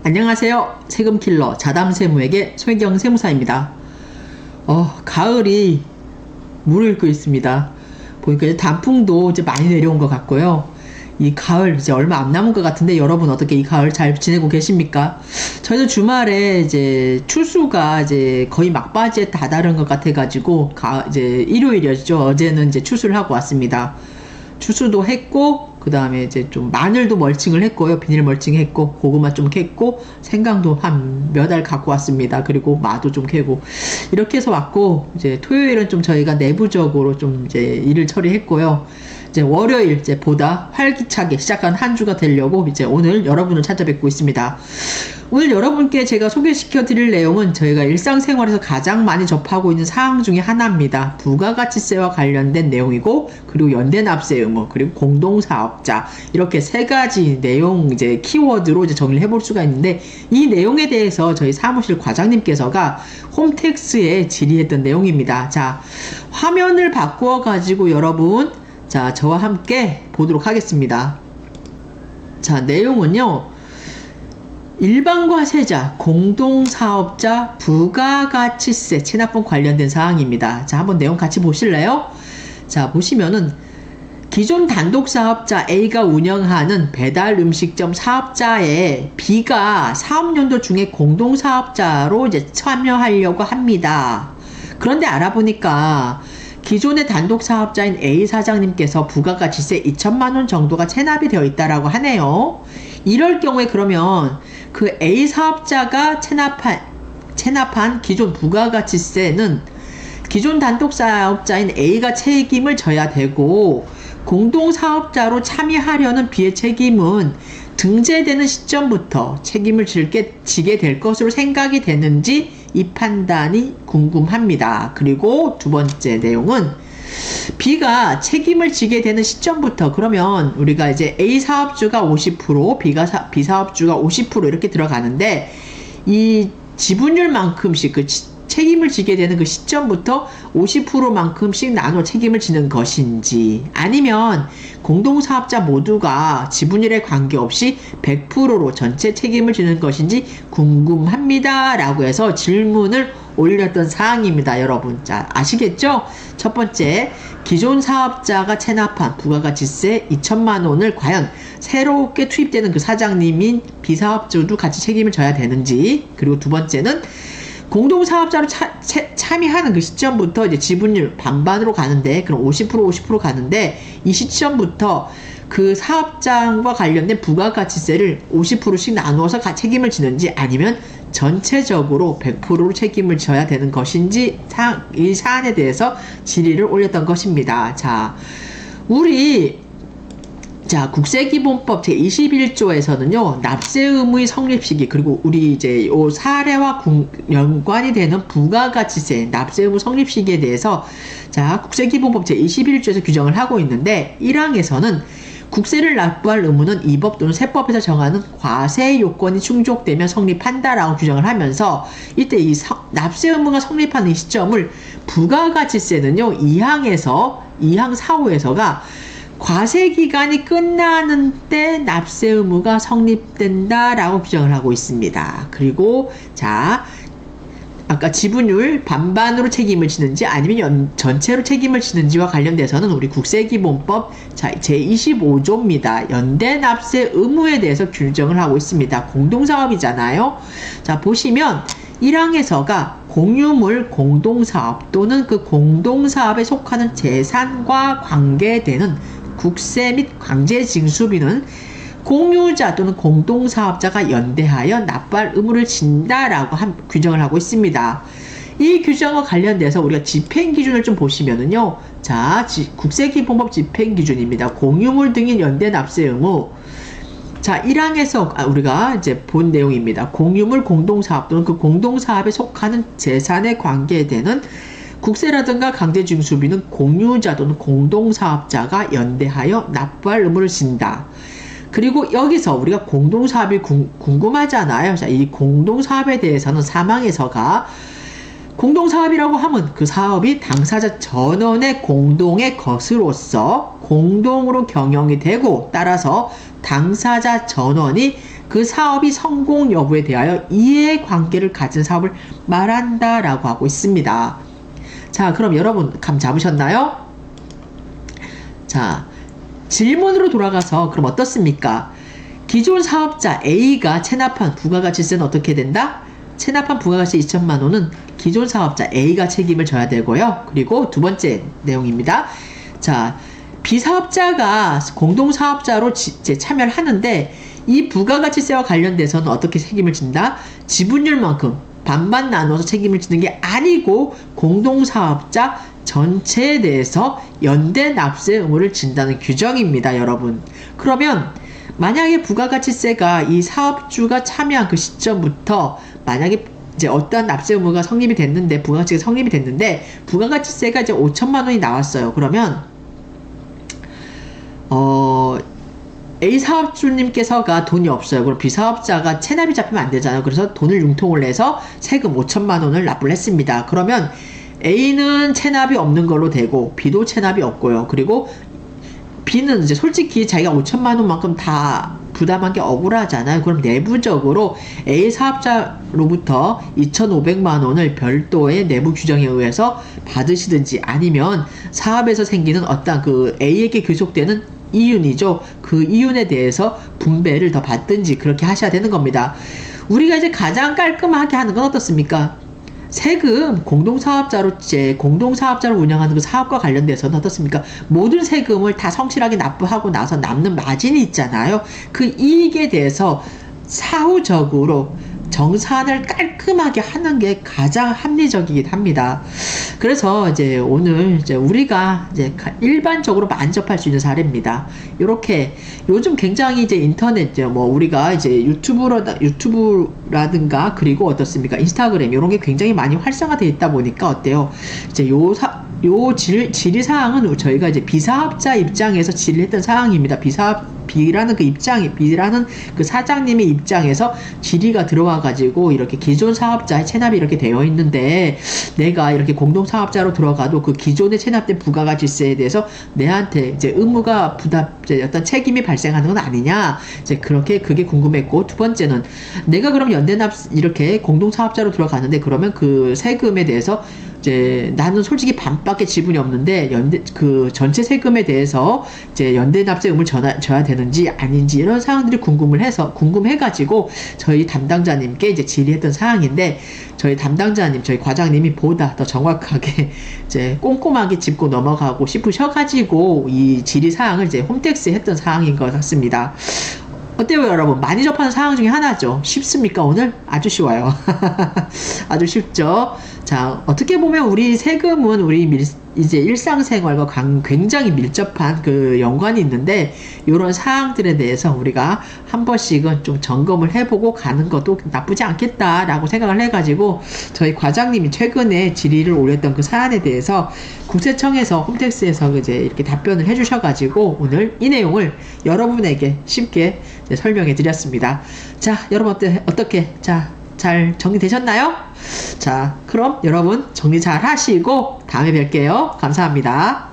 안녕하세요. 세금킬러 자담세무에게 손혜경 세무사입니다. 가을이 물을 끓고 있습니다. 보니까 이제 단풍도 이제 많이 내려온 것 같고요. 이 가을 이제 얼마 안 남은 것 같은데 여러분 어떻게 이 가을 잘 지내고 계십니까? 저희도 주말에 이제 추수가 이제 거의 막바지에 다다른 것 같아가지고 이제 일요일이었죠. 어제는 이제 추수를 하고 왔습니다. 추수도 했고 그 다음에 이제 좀 마늘도 멀칭을 했고요. 비닐 멀칭 했고 고구마 좀 캤고 생강도 한 몇 알 갖고 왔습니다. 그리고 마도 좀 캐고 이렇게 해서 왔고 이제 토요일은 좀 저희가 내부적으로 좀 이제 일을 처리했고요. 이제 월요일 이제 보다 활기차게 시작한 한 주가 되려고 이제 오늘 여러분을 찾아뵙고 있습니다. 오늘 여러분께 제가 소개시켜 드릴 내용은 저희가 일상생활에서 가장 많이 접하고 있는 사항 중에 하나입니다. 부가가치세와 관련된 내용이고, 그리고 연대납세 의무, 그리고 공동사업자, 이렇게 세 가지 내용 이제 키워드로 이제 정리를 해볼 수가 있는데, 이 내용에 대해서 저희 사무실 과장님께서가 홈택스에 질의했던 내용입니다. 자, 화면을 바꾸어 가지고 여러분, 자, 저와 함께 보도록 하겠습니다. 자, 내용은요. 일반과세자, 공동사업자, 부가가치세, 체납분 관련된 사항입니다. 자, 한번 내용 같이 보실래요? 자, 보시면은 기존 단독사업자 A가 운영하는 배달음식점 사업자의 B가 사업연도 중에 공동사업자로 이제 참여하려고 합니다. 그런데 알아보니까 기존의 단독사업자인 A 사장님께서 부가가치세 2천만원 정도가 체납이 되어 있다라고 하네요. 이럴 경우에 그러면 그 A 사업자가 체납한 기존 부가가치세는 기존 단독사업자인 A가 책임을 져야 되고, 공동사업자로 참여하려는 B의 책임은 등재되는 시점부터 책임을 지게 될 것으로 생각이 되는지 이 판단이 궁금합니다. 그리고 두 번째 내용은 B가 책임을 지게 되는 시점부터, 그러면 우리가 이제 A 사업주가 50%, B 사업주가 50% 이렇게 들어가는데, 이 지분율만큼씩 그 책임을 지게 되는 그 시점부터 50%만큼씩 나눠 책임을 지는 것인지, 아니면 공동사업자 모두가 지분율에 관계없이 100%로 전체 책임을 지는 것인지 궁금합니다. 라고 해서 질문을 올렸던 사항입니다. 여러분, 자, 아시겠죠? 첫 번째, 기존 사업자가 체납한 부가가치세 2천만원을 과연 새롭게 투입되는 그 사장님인 B사업주도 같이 책임을 져야 되는지, 그리고 두 번째는 공동사업자로 참여하는 그 시점부터 이제 지분율 반반으로 가는데, 그럼 50% 가는데, 이 시점부터 그 사업장과 관련된 부가가치세를 50%씩 나누어서 책임을 지는지, 아니면 전체적으로 100%로 책임을 져야 되는 것인지, 이 사안에 대해서 질의를 올렸던 것입니다. 자, 국세기본법 제21조에서는요, 납세 의무의 성립 시기, 그리고 우리 이제 요 사례와 연관이 되는 부가가치세 납세 의무 성립 시기에 대해서, 자, 국세기본법 제21조에서 규정을 하고 있는데, 1항에서는 국세를 납부할 의무는 이 법 또는 세법에서 정하는 과세 요건이 충족되면 성립한다라고 규정을 하면서, 이때 이 납세 의무가 성립하는 이 시점을 부가가치세는요, 2항 4호에서가 과세 기간이 끝나는 때 납세 의무가 성립된다라고 규정을 하고 있습니다. 그리고 자, 아까 지분율 반반으로 책임을 지는지 아니면 전체로 책임을 지는지와 관련돼서는 우리 국세기본법 제25조입니다. 연대납세 의무에 대해서 규정을 하고 있습니다. 공동사업이잖아요. 자, 보시면 1항에서가 공유물 공동사업 또는 그 공동사업에 속하는 재산과 관계되는 국세 및 강제징수비는 공유자 또는 공동사업자가 연대하여 납부할 의무를 진다라고 규정을 하고 있습니다. 이 규정과 관련돼서 우리가 집행기준을 좀 보시면은요, 자, 국세기본법 집행기준입니다. 공유물 등의 연대납세 의무. 자, 1항에서 우리가 이제 본 내용입니다. 공유물 공동사업 또는 그 공동사업에 속하는 재산에 관계되는 국세라든가 강제징수비는 공유자 또는 공동사업자가 연대하여 납부할 의무를 진다. 그리고 여기서 우리가 공동사업이 궁금하잖아요. 자, 이 공동사업에 대해서는 3항에서가 공동사업이라고 하면 그 사업이 당사자 전원의 공동의 것으로서 공동으로 경영이 되고, 따라서 당사자 전원이 그 사업이 성공 여부에 대하여 이해관계를 가진 사업을 말한다라고 하고 있습니다. 자, 그럼 여러분 감 잡으셨나요? 자, 질문으로 돌아가서 그럼 어떻습니까? 기존 사업자 A가 체납한 부가가치세는 어떻게 된다? 체납한 부가가치 2천만 원은 기존 사업자 A가 책임을 져야 되고요. 그리고 두 번째 내용입니다. 자, B사업자가 공동사업자로 참여를 하는데 이 부가가치세와 관련돼서는 어떻게 책임을 진다? 지분율만큼 반반 나눠서 책임을 지는 게 아니고 공동사업자 전체에 대해서 연대 납세 의무를 진다는 규정입니다, 여러분. 그러면 만약에 부가가치세가 이 사업주가 참여한 그 시점부터 만약에 이제 어떠한 납세 의무가 성립이 됐는데 부가가치가 성립이 됐는데 부가가치세가 이제 5천만 원이 나왔어요. 그러면 A 사업주님께서가 돈이 없어요. 그럼 B 사업자가 체납이 잡히면 안 되잖아요. 그래서 돈을 융통을 내서 세금 5천만 원을 납부를 했습니다. 그러면 A는 체납이 없는 걸로 되고 B도 체납이 없고요. 그리고 B는 이제 솔직히 자기가 5천만 원만큼 다 부담한 게 억울하잖아요. 그럼 내부적으로 A 사업자로부터 2,500만 원을 별도의 내부 규정에 의해서 받으시든지 아니면 사업에서 생기는 어떤 그 A에게 귀속되는 이윤이죠. 그 이윤에 대해서 분배를 더 받든지 그렇게 하셔야 되는 겁니다. 우리가 이제 가장 깔끔하게 하는 건 어떻습니까? 세금 공동사업자로 운영하는 그 사업과 관련돼서는 어떻습니까? 모든 세금을 다 성실하게 납부하고 나서 남는 마진이 있잖아요. 그 이익에 대해서 사후적으로 정산을 깔끔하게 하는 게 가장 합리적이긴 합니다. 그래서 이제 오늘 이제 우리가 이제 일반적으로 많이 접할 수 있는 사례입니다. 이렇게 요즘 굉장히 이제 인터넷 뭐 우리가 이제 유튜브라든가 그리고 어떻습니까? 인스타그램 이런 게 굉장히 많이 활성화되어 있다 보니까 어때요? 이제 요 질의 사항은 저희가 이제 비사업자 입장에서 질의했던 사항입니다. B라는 그 사장님의 입장에서 질의가 들어와가지고 이렇게 기존 사업자의 체납이 이렇게 되어 있는데 내가 이렇게 공동사업자로 들어가도 그 기존에 체납된 부가가치세에 대해서 내한테 이제 의무가 이제 어떤 책임이 발생하는 건 아니냐 이제 그게 궁금했고 두 번째는 내가 그럼 연대납 이렇게 공동사업자로 들어가는데 그러면 그 세금에 대해서 이제 나는 솔직히 반밖에 지분이 없는데 그 전체 세금에 대해서 이제 연대납세 의무를 져야 되는지 아닌지 이런 사항들이 궁금해가지고 저희 담당자님께 이제 질의했던 사항인데 저희 과장님이 보다 더 정확하게 이제 꼼꼼하게 짚고 넘어가고 싶으셔가지고 이 질의 사항을 이제 홈택스에 했던 사항인 것 같습니다. 어때요, 여러분? 많이 접하는 상황 중에 하나죠. 쉽습니까, 오늘? 아주 쉬워요. 아주 쉽죠? 자, 어떻게 보면 우리 세금은 이제 일상생활과 굉장히 밀접한 그 연관이 있는데, 이런 사항들에 대해서 우리가 한 번씩은 좀 점검을 해보고 가는 것도 나쁘지 않겠다라고 생각을 해가지고, 저희 과장님이 최근에 질의를 올렸던 그 사안에 대해서 국세청에서 홈택스에서 이제 이렇게 답변을 해주셔가지고, 오늘 이 내용을 여러분에게 쉽게 설명해 드렸습니다. 자, 여러분 어떻게 잘 정리되셨나요? 자, 그럼 여러분 정리 잘 하시고 다음에 뵐게요. 감사합니다.